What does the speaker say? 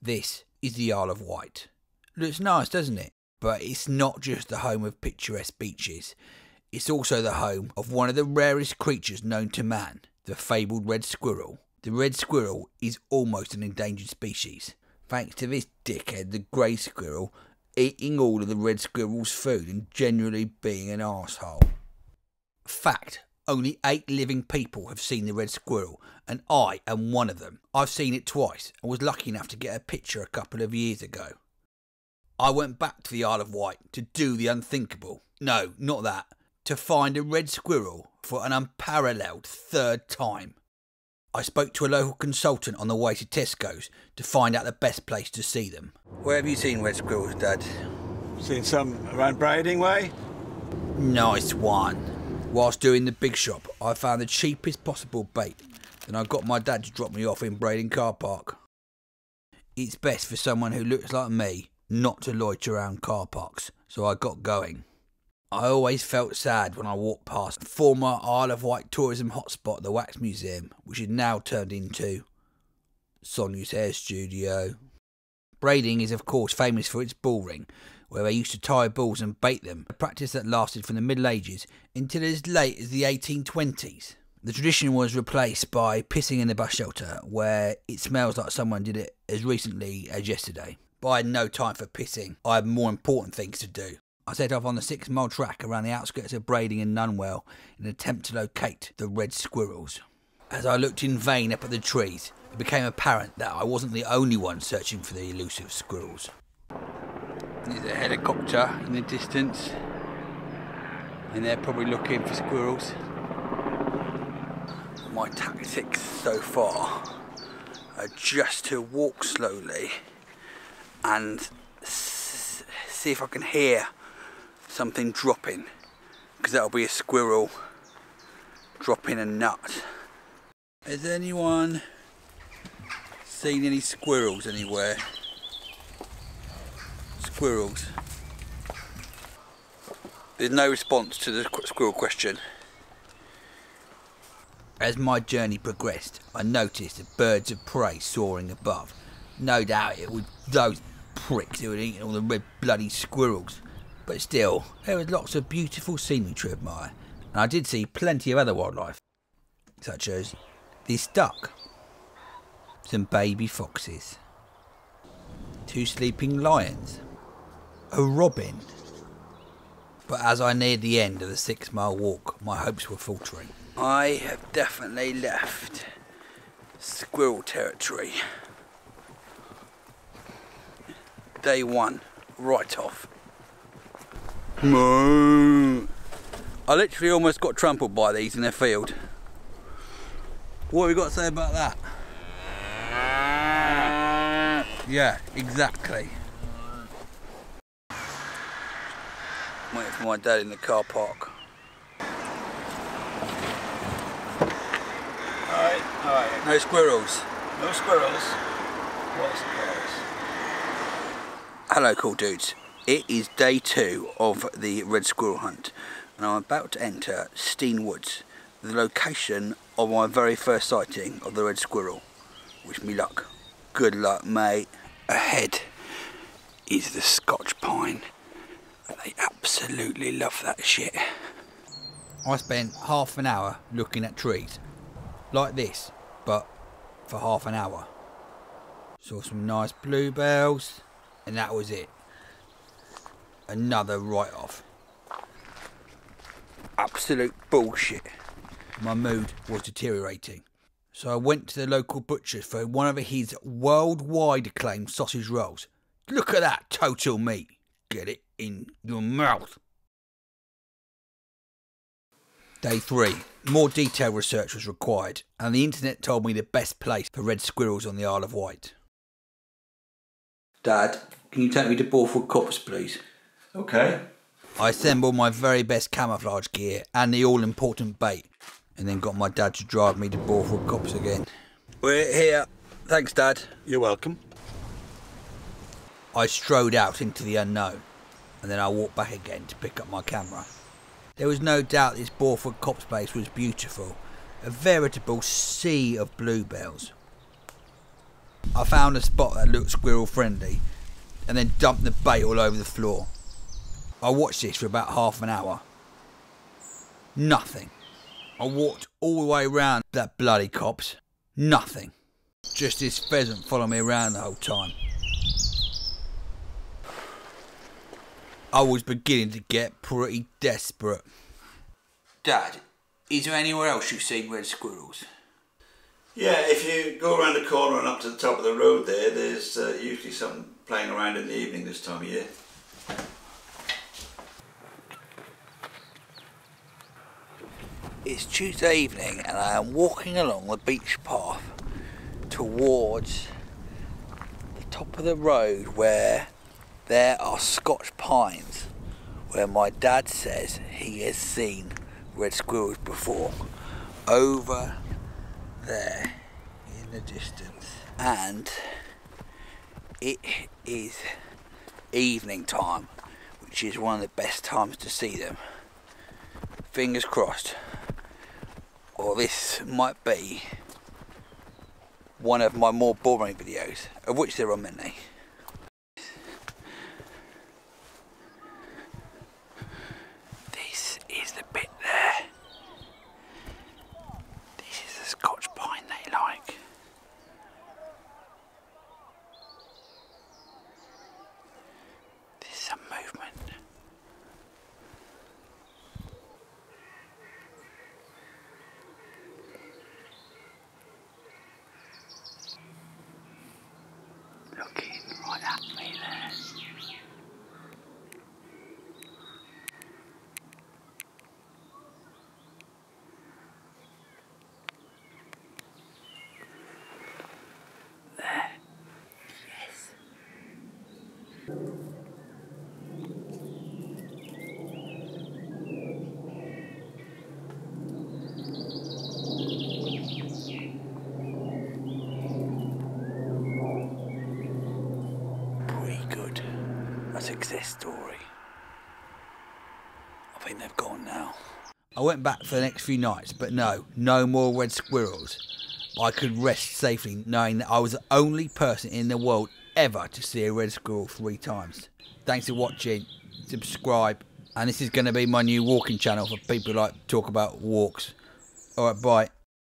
This is the Isle of Wight. Looks nice, doesn't it? But it's not just the home of picturesque beaches. It's also the home of one of the rarest creatures known to man, the fabled red squirrel. The red squirrel is almost an endangered species, thanks to this dickhead, the grey squirrel, eating all of the red squirrel's food and generally being an arsehole. Fact, only 8 living people have seen the red squirrel, and I am one of them. I've seen it twice and was lucky enough to get a picture a couple of years ago. I went back to the Isle of Wight to do the unthinkable. No, not that. To find a red squirrel for an unparalleled 3rd time. I spoke to a local consultant on the way to Tesco's to find out the best place to see them. Where have you seen red squirrels, Dad? Seen some around Brading Way. Nice one. Whilst doing the big shop, I found the cheapest possible bait, and I got my dad to drop me off in Brading car park. It's best for someone who looks like me not to loiter around car parks, so I got going. I always felt sad when I walked past the former Isle of Wight tourism hotspot, the Wax Museum, which is now turned into Sonia's hair studio. Brading is of course famous for its bull ring, where they used to tie bulls and bait them, a practice that lasted from the Middle Ages until as late as the 1820s. The tradition was replaced by pissing in the bus shelter, where it smells like someone did it as recently as yesterday. But I had no time for pissing. I had more important things to do. I set off on the 6-mile track around the outskirts of Brading and Nunwell in an attempt to locate the red squirrels. As I looked in vain up at the trees, it became apparent that I wasn't the only one searching for the elusive squirrels. There's a helicopter in the distance, and they're probably looking for squirrels. My tactics so far are just to walk slowly and see if I can hear something dropping, because that'll be a squirrel dropping a nut. Has anyone seen any squirrels anywhere? Squirrels. There's no response to the squirrel question. As my journey progressed, I noticed the birds of prey soaring above. No doubt it was those pricks who had eaten all the red bloody squirrels. But still, there was lots of beautiful scenery to admire, and I did see plenty of other wildlife, such as this duck, some baby foxes, 2 sleeping lions, a robin. But as I neared the end of the 6-mile walk, my hopes were faltering. I have definitely left squirrel territory. Day 1, right off. Moo! I literally almost got trampled by these in their field. What have you got to say about that? Yeah, exactly. Waiting for my dad in the car park. Alright. No squirrels. No squirrels. What squirrels? Hello cool dudes. It is day 2 of the red squirrel hunt, and I'm about to enter Steyne Woods, the location of my very first sighting of the red squirrel. Wish me luck. Good luck, mate. Ahead is the Scotch pine. They absolutely love that shit. I spent half an hour looking at trees, like this, but for half an hour. Saw some nice bluebells, and that was it. Another write-off. Absolute bullshit. My mood was deteriorating, so I went to the local butcher for one of his worldwide acclaimed sausage rolls. Look at that total meat. Get it in your mouth. Day 3. More detailed research was required, and the internet told me the best place for red squirrels on the Isle of Wight. Dad, can you take me to Borthwood Copse, please? Okay. I assembled my very best camouflage gear and the all-important bait, and then got my dad to drive me to Borthwood Copse again. We're here. Thanks, Dad. You're welcome. I strode out into the unknown, and then I walked back again to pick up my camera. There was no doubt this Borthwood Copse place was beautiful, a veritable sea of bluebells. I found a spot that looked squirrel friendly and then dumped the bait all over the floor. I watched this for about half an hour. Nothing. I walked all the way around that bloody copse. Nothing. Just this pheasant following me around the whole time. I was beginning to get pretty desperate. Dad, is there anywhere else you've seen red squirrels? Yeah, if you go around the corner and up to the top of the road there's usually some playing around in the evening this time of year. It's Tuesday evening and I am walking along the beach path towards the top of the road where there are Scotch pines, where my dad says he has seen red squirrels before, over there in the distance. And it is evening time, which is one of the best times to see them. Fingers crossed, or this might be one of my more boring videos, of which there are many. This is the bit there. This is the Scotch pine they like. There's some movement. Looking right at me there. There. Yes. Pretty good. A success story. I think they've gone now. I went back for the next few nights, but no more red squirrels. I could rest safely knowing that I was the only person in the world ever to see a red squirrel 3 times. Thanks for watching, subscribe, and this is going to be my new walking channel for people who like to talk about walks. Alright, bye.